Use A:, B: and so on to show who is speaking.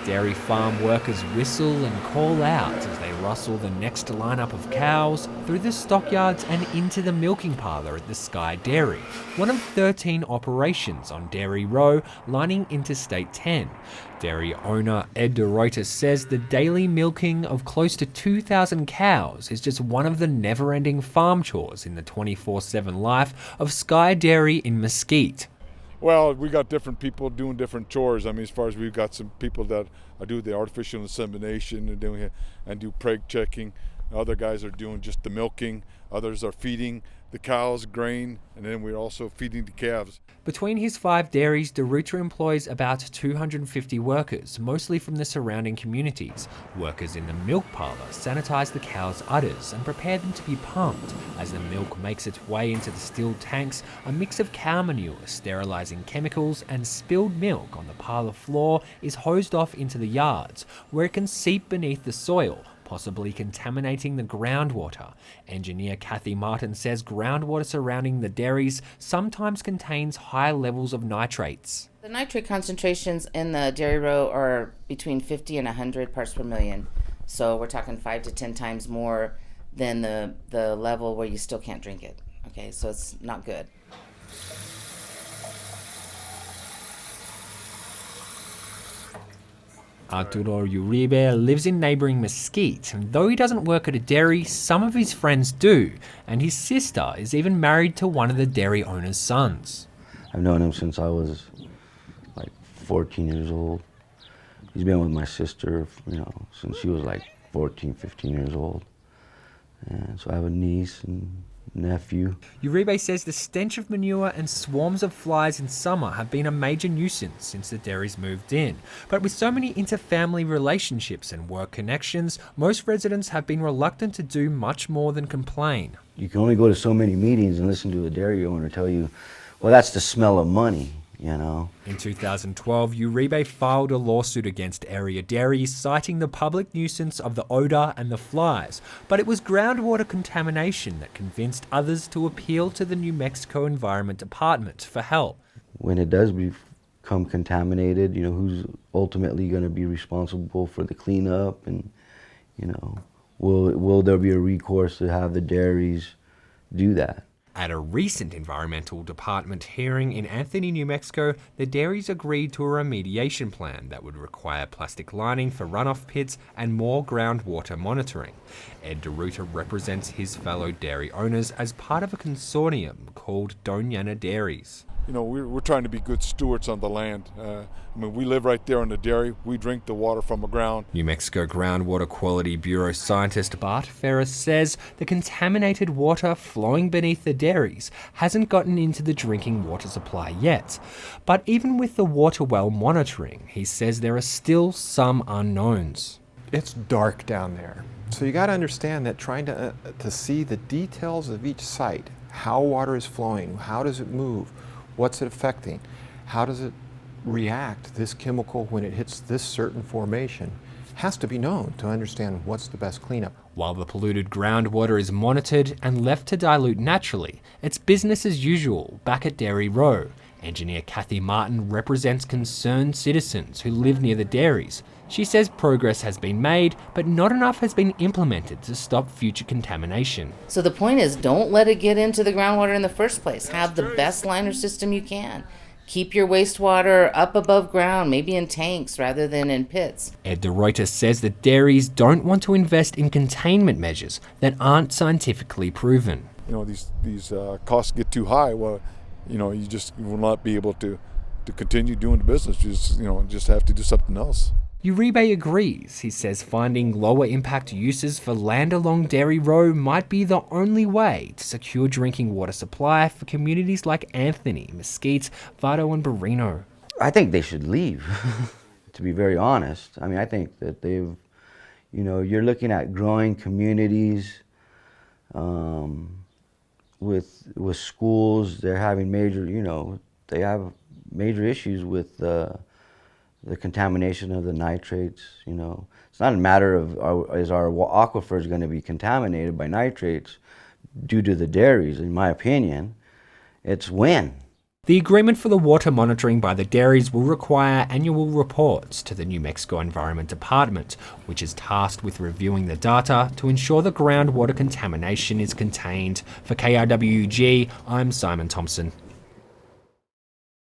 A: Dairy farm workers whistle and call out as they rustle the next lineup of cows through the stockyards and into the milking parlor at the Sky Dairy, one of 13 operations on Dairy Row lining Interstate 10. Dairy owner Ed De Rutyer says the daily milking of close to 2,000 cows is just one of the never-ending farm chores in the 24/7 life of Sky Dairy in Mesquite.
B: Well, we got different people doing different chores. I mean, as far as we've got some people that do the artificial insemination and do preg checking. Other guys are doing just the milking. Others are feeding the cows grain, and then we're also feeding the calves.
A: Between his 5 dairies, De Rutyer employs about 250 workers, mostly from the surrounding communities. Workers in the milk parlor sanitize the cows' udders and prepare them to be pumped. As the milk makes its way into the steel tanks, a mix of cow manure, sterilizing chemicals, and spilled milk on the parlor floor is hosed off into the yards, where it can seep beneath the soil, possibly contaminating the groundwater. Engineer Kathy Martin says groundwater surrounding the dairies sometimes contains high levels of nitrates.
C: The nitrate concentrations in the dairy row are between 50 and 100 parts per million. So we're talking 5 to 10 times more than the level where you still can't drink it. Okay, so it's not good.
A: Arturo Uribe lives in neighbouring Mesquite, and though he doesn't work at a dairy, some of his friends do, and his sister is even married to one of the dairy owner's sons.
D: I've known him since I was like 14 years old. He's been with my sister, since she was like 14, 15 years old. And so I have a niece and nephew.
A: Uribe says the stench of manure and swarms of flies in summer have been a major nuisance since the dairies moved in. But with so many inter-family relationships and work connections, most residents have been reluctant to do much more than complain.
D: You can only go to so many meetings and listen to a dairy owner tell you, well, that's the smell of money.
A: In 2012, Uribe filed a lawsuit against area dairies, citing the public nuisance of the odour and the flies. But it was groundwater contamination that convinced others to appeal to the New Mexico Environment Department for help.
D: When it does become contaminated, who's ultimately going to be responsible for the cleanup? And, will there be a recourse to have the dairies do that?
A: At a recent environmental department hearing in Anthony, New Mexico, the dairies agreed to a remediation plan that would require plastic lining for runoff pits and more groundwater monitoring. Ed De Rutyer represents his fellow dairy owners as part of a consortium called Dona Ana Dairies.
B: We're trying to be good stewards on the land. We live right there on the dairy. We drink the water from the ground.
A: New Mexico Groundwater Quality Bureau scientist Bart Ferris says the contaminated water flowing beneath the dairies hasn't gotten into the drinking water supply yet. But even with the water well monitoring, he says there are still some unknowns.
E: It's dark down there. So you got to understand that trying to see the details of each site, how water is flowing, how does it move, what's it affecting? How does it react, this chemical, when it hits this certain formation? Has to be known to understand what's the best cleanup.
A: While the polluted groundwater is monitored and left to dilute naturally, it's business as usual back at Dairy Row. Engineer Kathy Martin represents concerned citizens who live near the dairies. She says progress has been made, but not enough has been implemented to stop future contamination.
C: So the point is, don't let it get into the groundwater in the first place. Have the best liner system you can. Keep your wastewater up above ground, maybe in tanks rather than in pits.
A: Ed De Rutyer says that dairies don't want to invest in containment measures that aren't scientifically proven.
B: These costs get too high. Well, you just will not be able to continue doing the business. You just have to do something else.
A: Uribe agrees. He says finding lower impact uses for land along Dairy Row might be the only way to secure drinking water supply for communities like Anthony, Mesquite, Vado, and Barreno.
D: I think they should leave, to be very honest. I think that you're looking at growing communities with schools. They're having they have major issues with the contamination of the nitrates. It's not a matter of is our aquifers going to be contaminated by nitrates due to the dairies. In my opinion, it's when.
A: The agreement for the water monitoring by the dairies will require annual reports to the New Mexico Environment Department, which is tasked with reviewing the data to ensure the groundwater contamination is contained. For KRWG, I'm Simon Thompson.